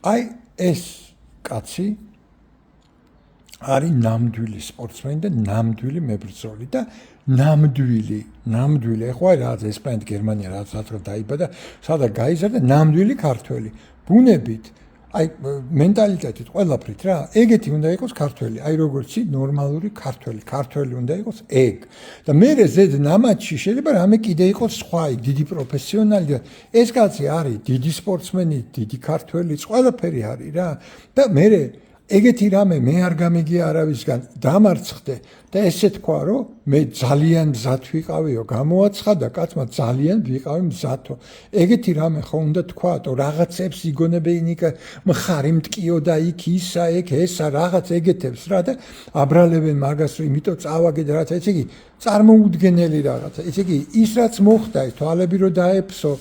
აი ეს კაცი არის ნამდვილი სპორტსმენი და ნამდვილი მებრძოლი და ნამდვილი ეხლა რაღაც ესპანეთ გერმანია რაღაც დაიბადა სადაც გაიზარდა ნამდვილი ქართველი ბუნებით აი მენტალიტეტით ყველაფრით რა ეგეთი უნდა იყოს ქართველი აი როგორც ნორმალური ქართველი უნდა იყოს ეგ და მე ზედ ნამატში შეიძლება რამე კიდე იყოს სხვა დიდი პროფესიონალი ეს კაცი არის დიდი სპორტსმენი დიდი ქართველი ყველაფერი არის რა და მე ეგეთი რამე მე არ გამიგია არავისგან დამარცხდე და ესე თქვა რომ მე ძალიან მზად ვიყავიო გამოაცხადა კაცმა ძალიან ვიყავი მზათო ეგეთი რამე ხო უნდა თქვათო რაღაცებს იგონებინი მხარი მткиო და იქ ისა ეგ ესა რაღაც ეგეთებს რა და აბრალებენ მაგას რომ იმიტომ წავაგე და რაც ესე იგი წარმოუდგენელი რაღაცა ესე იგი ის რაც მოხდა ეს თვალები რომ დაეფსო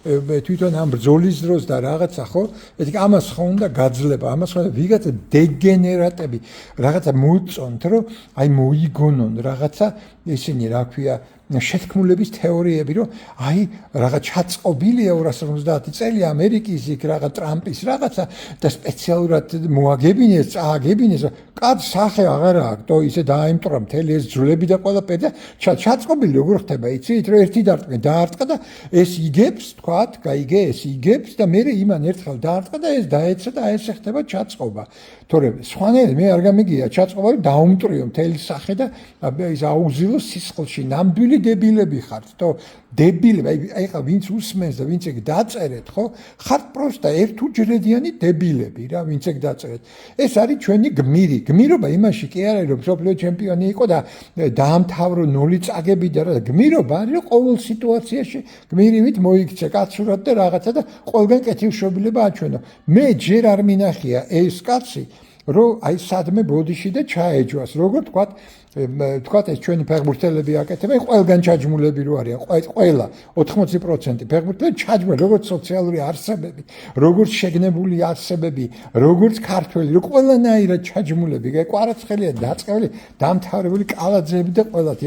თვითონ ამ ბრძოლის დროს და რაღაცა ხო ეს ამას ხო უნდა გაძლება ამას ხო ვიღაცა დეგენერატები რაღაცა მოწონთ რომ აი მოიგონონ რაღაცა ისინი რა ქვია შეთქმულების თეორიები რომ აი რაღაც ჩაწყობილია 250 წელი ამერიკის იქ რაღაც ტრამპის რაღაცა და სპეციალურად მოაგებინეს წააგებინეს კაც სახე აღარ აქვს თო ისე დაიმტრა მთელი ეს ძვლები და ყველაფერი და ჩაწყობილი როგორ ხდება იცით რომ ერთი დაარტყა და ეს იგებს თქვათ გაიგე ეს იგებს და მე იმან ერთხელ დაარტყა და ეს დაეცა და ეს ხდება ჩაწყობა თორემ სხვანაირად მე არ გამიგია ჩაწყობა რომ დაუმტრიო მთელი სახე და ის აუგზილო სისხლში ნამდვილი დებილები ხართ თო დებილები აი ხა ვინც უსმენს და ვინც ეგ დაწერეთ ხო ხართ პროსტა ერთუჯრედიანი დებილები რა ვინც ეგ დაწერეთ ეს არის ჩვენი გმირობა იმაში კი არა რომ სოფლიო ჩემპიონი იყო და დაამთავრო 0 წაგები და რა გმირობა არის რომ ყოველ სიტუაციაში გმირივით მოიქცე კაცურად და რაღაცა და ყველგან კეთილშობილება აჩვენო მე ჯერ არ მინახია ეს კაცი რომ აი სადმე ბოდიში და ჩაეჯვას როგორ თქვათ ეს ჩვენი ფეხბურთელები აკეთებენ ყველგან ჩაჯმულები რო არიან ყველა 80% ფეხბურთელები ჩაჯმული როგორც სოციალური არსებები როგორც შეგნებული არსებები როგორც ქართველი რო ყველანაირად ჩაჯმულები კვარაცხელია დაწყეველი დამთავრებული კალაძეები და ყველათი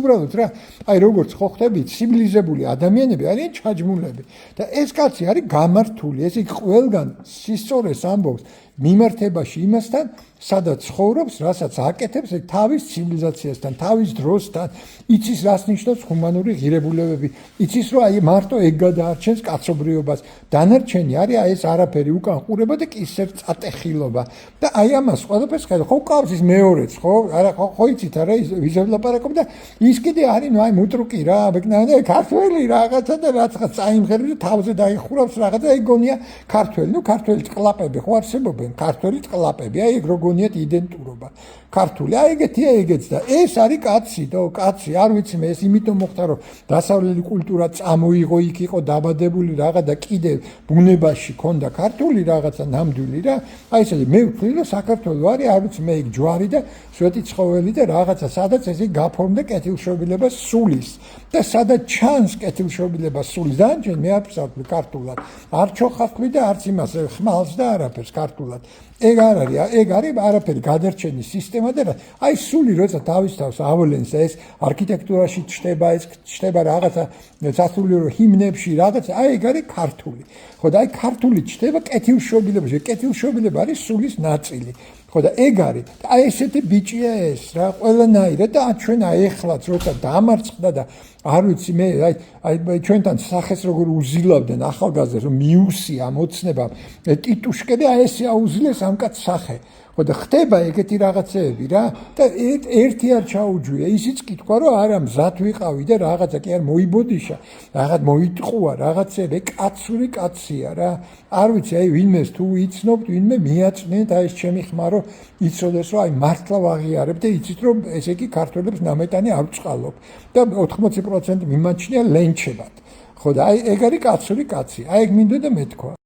უბრალოდ რა აი როგორც ხო ხდებით ცივილიზებული ადამიანები არიან ჩაჯმულები და ეს კაცი არის გამართული ეს იქ ყველგან სისწორეს ამბობს მიმართებაში იმასთან სადაც ცხოვრობს, რასაც აკეთებს თავის ცივილიზაციასთან, თავის დროსთან, იცის რას ნიშნავს ჰუმანური ღირებულებები, იცის რომ აი მარტო ეგ გადაარჩენს კაცობრიობას, დანარჩენი არის აი ეს არაფერი უკან ყურება და კისერ წატეხილობა და აი ამას ყველაფერს ხედავ, ხო ყავს ის მეორეც, ხო? არა ხო იცით არა ვიზა ვლაპარაკობ და ის კიდე არის ნუ აი მუტრუკი რა, ბეკნანა ქართველი რაღაცა და რაღაცა წაიმღერებს და თავზე დაიხურავს რაღაცა ეგ გონია ქართველი, ნუ ქართველი წყლაპები ხო არსებობენ, ქართველი წყლაპები, აი ეგ როგორ გონიათ იდენტურობა ქართული აი ეგეთია ეგეც და ეს არის კაცი და კაცი არ ვიცი მე ეს იმიტომ მოხდა რომ დასავლელი კულტურა წამოიღო იქ იყო დაბადებული რაღა და კიდე ბუნებაში ქონდა ქართული რაღაცა ნამდვილი რა აი ესე მე ვფიქრობ რომ საქართველოს არის არ ვიცი მე იქ ჯვარი და სვეტი ცხოველი და რაღაცა სადაც ესე გაფორმდა კეთილშობილება სულის და სადაც ჩანს კეთილშობილება სულის დანჯენ მე არ ვსაუბრობ ქართულად არ ჩოხავდი და არც იმას ხმალს და არაფერს ქართულად ეგ არ არის ეგ არის არაფერი გადარჩენის სისტემა და აი სული როცა თავის თავს ავლენს ეს არქიტექტურაში ჩდება ეს ჩდება რაღაცა სასულიერო ჰიმნებში რაღაცა აი ეგ არის ქართული ხო და აი ქართული ჩდება კეთილშობილებაში კეთილშობილება არის სულის ნაწილი ხო და ეგ არის აი ესეთი ბიჭია ეს რა ყველანაირად და ჩვენ აი ეხლაც როცა დამარცხდა და არ ვიცი მე აი ჩვენთან სახეს როგორ უზილავდნენ ახალგაზრდას რომ მიუსია მოცნება ტიტუშკები აი ესე აუზილეს ამ კაც სახე ხო და ხდება ეგეთი რაღაცეები რა და ერთი არ ჩაუჯვია ისიც კი თქვა რომ არა მზად ვიყავი და რაღაცა კი არ მოიბოდიშა რაღაც მოიტყუა რაღაცები კაცური კაცია რა არ ვიცი აი ვინმეს თუ იცნობთ ვინმე მიაწვნეთ აი ეს ჩემი ხმა რომ იცოდეს რომ აი მართლა ვაღიარებ და იცით რომ ესე იგი ქართველებს ნამეტანი ავწყალობ და 80% მიმაჩნია ლენჩებად ხო და აი ეგ არის კაცური კაცი აი ეგ მინდოდა მეთქვა